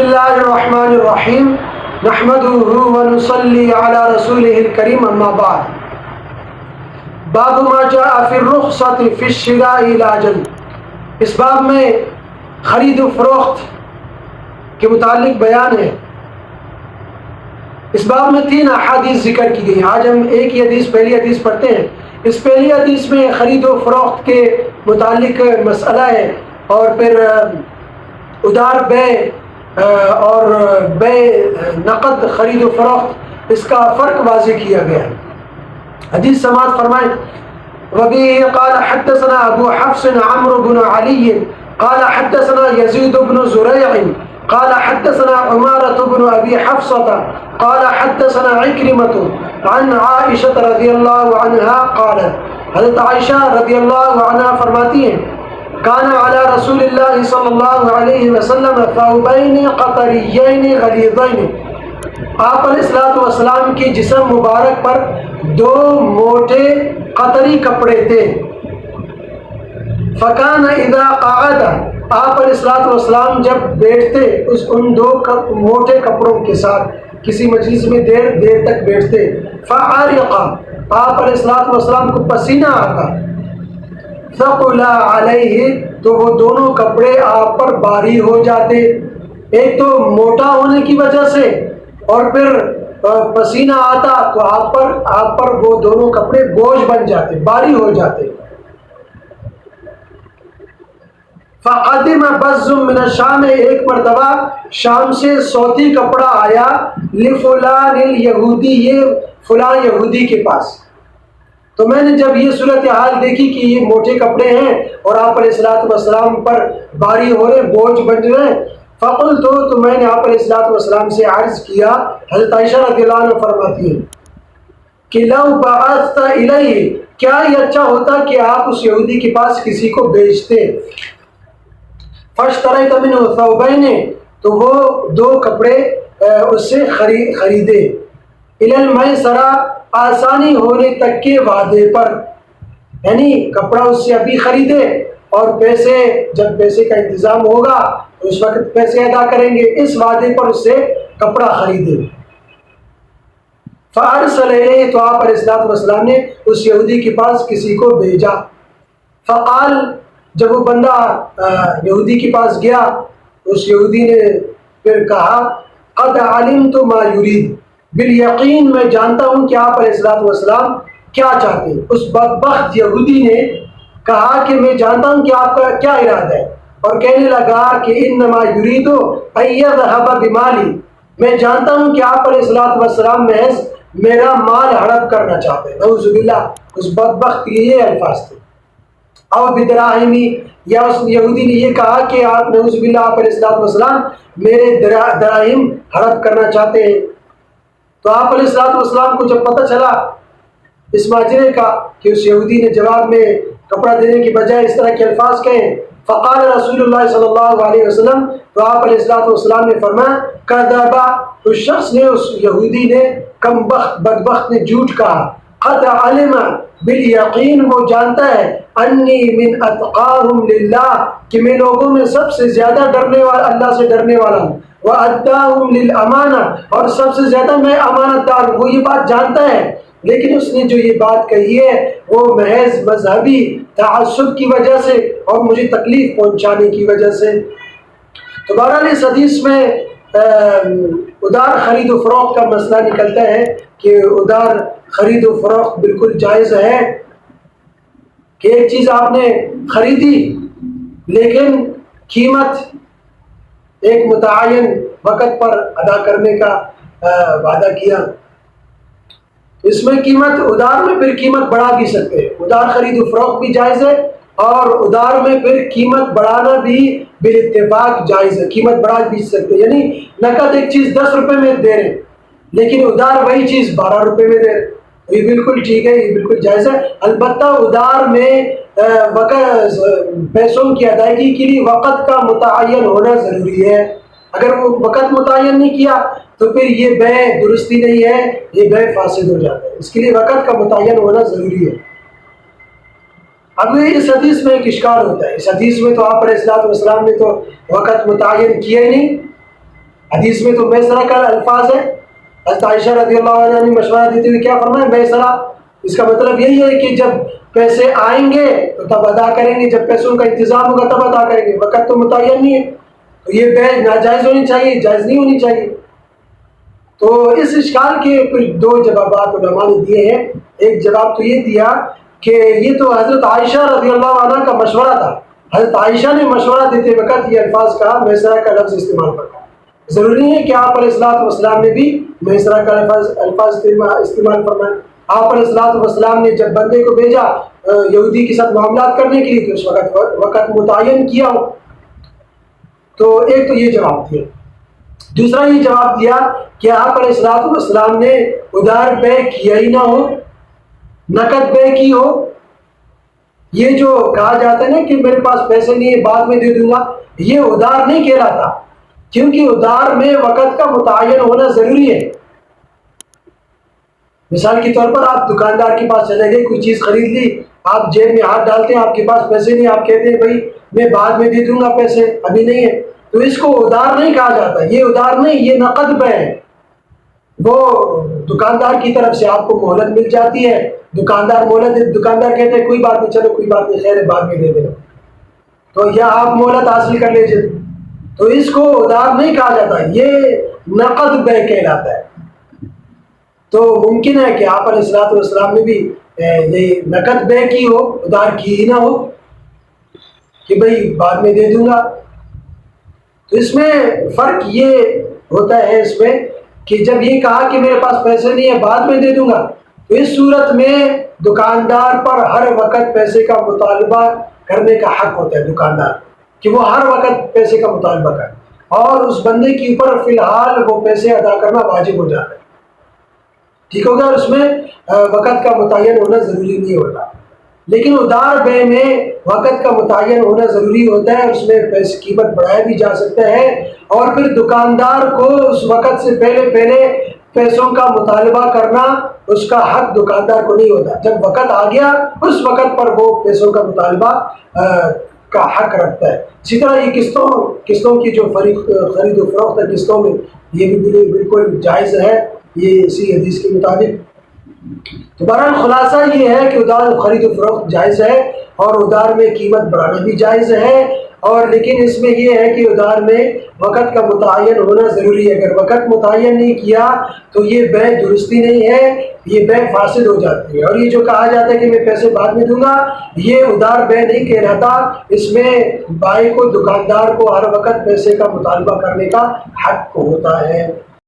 اللہ الرحمن الرحیم نحمده ونصلی علی رسوله الکریم اما بعد باب ما جاء فی الرخصۃ فی الشراء الی اجل۔ اس باب میں خرید و فروخت کے متعلق بیان ہے۔ اس باب میں 3 احادیث ذکر کی گئی ہیں۔ آج ہم ایک ہی حدیث، پہلی حدیث پڑھتے ہیں۔ اس پہلی حدیث میں خرید و فروخت کے متعلق مسئلہ ہے، اور پھر ادار بیع اور بیع نقد خرید و فروخت، اس کا فرق واضح کیا گیا ہے۔ حدیث سماعت فرمائیں۔ وبه قال حدثنا ابو حفص عمرو بن علي قال حدثنا يزيد بن زريع قال حدثنا عمارة بن ابي حفصة قال حدثنا عكرمة عن عائشة رضي الله عنها قالت، حضرت عائشہ رضی اللہ عنہا فرماتی ہیں، کان علی رسول اللہ صلی اللہ علیہ وسلم ثوبین قطریین غلیظین، آپ علیہ السلام کے جسم مبارک پر 2 موٹے قطری کپڑے تھے۔ فکان اذا قعد، آپ علیہ السلام جب بیٹھتے ان 2 موٹے کپڑوں کے ساتھ کسی مجلس میں دیر تک بیٹھتے، فعرق، آپ علیہ السلام کو پسینہ آتا، ثقل علیہ، تو وہ دونوں کپڑے آپ پر بھاری ہو جاتے، ایک تو موٹا ہونے کی وجہ سے، اور پھر پسینہ آتا تو آپ پر وہ دونوں کپڑے بوجھ بن جاتے، بھاری ہو جاتے۔ فقدم بز من الشام، ایک مرتبہ شام سے صوتی کپڑا آیا، لفلان الیہودی، یہ فلاں یہودی کے پاس۔ تو میں نے جب یہ صورتحال دیکھی کہ یہ موٹے کپڑے ہیں اور آپ علیہ السلام پر بھاری ہو رہے، بوجھ بن رہے ہیں، فقلت، تو میں نے آپ علیہ السلام سے عرض کیا، حضرت عائشہ رضی اللہ عنہ فرماتی ہیں کہ لو بعثت الیہ، کیا یہ اچھا ہوتا کہ آپ اس یہودی کے پاس کسی کو بیچتے، فاشتریت منہ ثوبین، تو وہ 2 کپڑے اس سے خریدے، الی المیسرہ، آسانی ہونے تک کے وعدے پر، یعنی کپڑا اس سے ابھی خریدے اور جب پیسے کا انتظام ہوگا تو اس وقت پیسے ادا کریں گے، اس وعدے پر اس سے کپڑا خریدے۔ فارسل الیہ، تو آپ علیہ السلام نے اس یہودی کے پاس کسی کو بھیجا۔ فقال، جب وہ بندہ یہودی کے پاس گیا، اس یہودی نے پھر کہا، قد علمت ما یرید، بالیقین میں جانتا ہوں کہ آپ علیہ السلام کیا چاہتے ہیں۔ اس بدبخت یہودی نے کہا کہ میں جانتا ہوں کہ آپ کا کیا ارادہ ہے، اور کہنے لگا کہ انما یرید ان یذهب بمالی، میں جانتا ہوں کہ آپ علیہ السلام محض میرا مال ہڑپ کرنا چاہتے ہیں۔ نعوذ باللہ، اس بدبخت کے یہ الفاظ تھے۔ او بدراہمی، یا اس یہودی نے یہ کہا کہ آپ نعوذ باللہ آپ علیہ السلام میرے دراہم ہڑپ کرنا چاہتے ہیں۔ تو آپ علیہ السلام کو جب پتہ چلا اس ماجرے کا کہ اس یہودی نے جواب میں کپڑا دینے کی بجائے اس طرح کے الفاظ کہیں، فقال رسول اللہ صلی اللہ علیہ وسلم، تو آپ علیہ السلام نے فرمایا، کذبا، اس شخص نے، اس یہودی نے، کم بخت بدبخت نے جھوٹ کہا، قد علم، بالیقین وہ جانتا ہے، انی من اتقاہم للہ، کہ میں لوگوں میں سب سے زیادہ ڈرنے والا، اللہ سے ڈرنے والا ہوں، وَأَدَّاهُمْ لِلْأَمَانَةِ، اور سب سے زیادہ میں امانت دار ہوں۔ وہ یہ بات جانتا ہے، لیکن اس نے جو یہ بات کہی ہے وہ محض مذہبی تعصب کی وجہ سے اور مجھے تکلیف پہنچانے کی وجہ سے۔ تو بہرحال اس حدیث میں ادار خرید و فروخت کا مسئلہ نکلتا ہے کہ ادار خرید و فروخت بالکل جائز ہے، کہ ایک چیز آپ نے خریدی لیکن قیمت ایک متعین وقت پر ادا کرنے کا وعدہ کیا، اس میں قیمت، ادار میں پھر قیمت بڑھا بھی سکتے ہیں، ادار خرید و فروخت بھی جائز ہے، اور ادار میں پھر قیمت بڑھانا بھی بالاتفاق جائز ہے، قیمت بڑھا بھی سکتے ہیں، یعنی نقد ایک چیز 10 روپے میں دے رہے ہیں لیکن ادار وہی چیز 12 روپے میں دے رہے ہیں، یہ بالکل ٹھیک ہے، یہ بالکل جائز ہے۔ البتہ ادار میں وقت، پیسوں کی ادائیگی کے لیے وقت کا متعین ہونا ضروری ہے، اگر وہ وقت متعین نہیں کیا تو پھر یہ بیع درستی نہیں ہے، یہ بیع فاسد ہو جاتا ہے، اس کے لیے وقت کا متعین ہونا ضروری ہے۔ اب اس حدیث میں ایک اشکال ہوتا ہے، اس حدیث میں تو آپ علیہ السلام نے تو وقت متعین کیا ہی نہیں، حدیث میں تو میسرہ کا الفاظ ہے. حضرت عائشہ رضی اللہ عنہ نے مشورہ دیتے ہوئے کیا فرمایا؟ میسرہ. اس کا مطلب یہی ہے کہ جب پیسے آئیں گے تو تب ادا کریں گے، جب پیسوں کا انتظام ہوگا تب ادا کریں گے، وقت تو متعین نہیں ہے. تو یہ بے ناجائز ہونی چاہیے، جائز نہیں ہونی چاہیے. تو اس اشکال کے پھر دو جوابات علماء نے دیے ہیں. ایک جواب تو یہ دیا کہ یہ تو حضرت عائشہ رضی اللہ عنہ کا مشورہ تھا. حضرت عائشہ نے مشورہ دیتے وقت یہ الفاظ کا میسرہ کا لفظ استعمال کرا. ضروری ہے کہ آپ علیہ السلام نے بھی میسرہ کا الفاظ استعمال فرمائے. آپ علیہ السلام نے جب بندے کو بھیجا یہودی کے ساتھ معاملات کرنے کے لیے تو اس وقت متعین کیا ہو. تو ایک تو یہ جواب دیا. دوسرا یہ جواب دیا کہ آپ علیہ السلام نے ادھار بے کیا ہی نہ ہو، نقد بے کی ہو. یہ جو کہا جاتا ہے نا کہ میرے پاس پیسے نہیں ہے بعد میں دے دوں گا، یہ ادھار نہیں کہلاتا، کیونکہ ادھار میں وقت کا متعین ہونا ضروری ہے. مثال کے طور پر آپ دکاندار کے پاس چلے گئے، کوئی چیز خرید لی، آپ جیب میں ہاتھ ڈالتے ہیں، آپ کے پاس پیسے نہیں، آپ کہتے ہیں بھائی میں بعد میں دے دوں گا، پیسے ابھی نہیں ہے، تو اس کو ادھار نہیں کہا جاتا. یہ ادھار نہیں، یہ نقد بے ہے. وہ دکاندار کی طرف سے آپ کو مہلت مل جاتی ہے، دکاندار کہتے ہیں کوئی بات نہیں، چلو کوئی بات نہیں، خیر ہے بعد میں دے دینا، تو یا آپ مہلت حاصل کر لیجیے. تو اس کو ادھار نہیں کہا جاتا، یہ نقد بے کہلاتا ہے. تو ممکن ہے کہ آپ علیہ السلام نے بھی یہ نقد بے کی ہو، ادھار کی ہی نہ ہو کہ بھئی بعد میں دے دوں گا. تو اس میں فرق یہ ہوتا ہے اس میں کہ جب یہ کہا کہ میرے پاس پیسے نہیں ہے بعد میں دے دوں گا، تو اس صورت میں دکاندار پر ہر وقت پیسے کا مطالبہ کرنے کا حق ہوتا ہے دکاندار، کہ وہ ہر وقت پیسے کا مطالبہ کرے، اور اس بندے کے اوپر فی الحال وہ پیسے ادا کرنا واجب ہو جاتا ہے. ٹھیک ہوگا، اس میں وقت کا متعین ہونا ضروری نہیں ہوتا. لیکن ادھار بے میں وقت کا متعین ہونا ضروری ہوتا ہے، اس میں پیسے قیمت بڑھایا بھی جا سکتا ہے، اور پھر دکاندار کو اس وقت سے پہلے پیسوں کا مطالبہ کرنا اس کا حق دکاندار کو نہیں ہوتا. جب وقت آ گیا اس وقت پر وہ پیسوں کا مطالبہ کا حق رکھتا ہے. اسی طرح یہ قسطوں کی جو خرید و فروخت ہے قسطوں میں، یہ بھی بالکل جائز ہے یہ اسی حدیث کے مطابق. تو بہرحال خلاصہ یہ ہے کہ ادھار خرید و فروخت جائز ہے، اور ادھار میں قیمت بڑھانا بھی جائز ہے، اور لیکن اس میں یہ ہے کہ ادھار میں وقت کا متعین ہونا ضروری ہے. اگر وقت متعین نہیں کیا تو یہ بے درستی نہیں ہے، یہ بے فاسد ہو جاتی ہے. اور یہ جو کہا جاتا ہے کہ میں پیسے بعد میں دوں گا، یہ ادھار بے نہیں کہلاتا. اس میں بائی کو، دکاندار کو ہر وقت پیسے کا مطالبہ کرنے کا حق ہوتا ہے.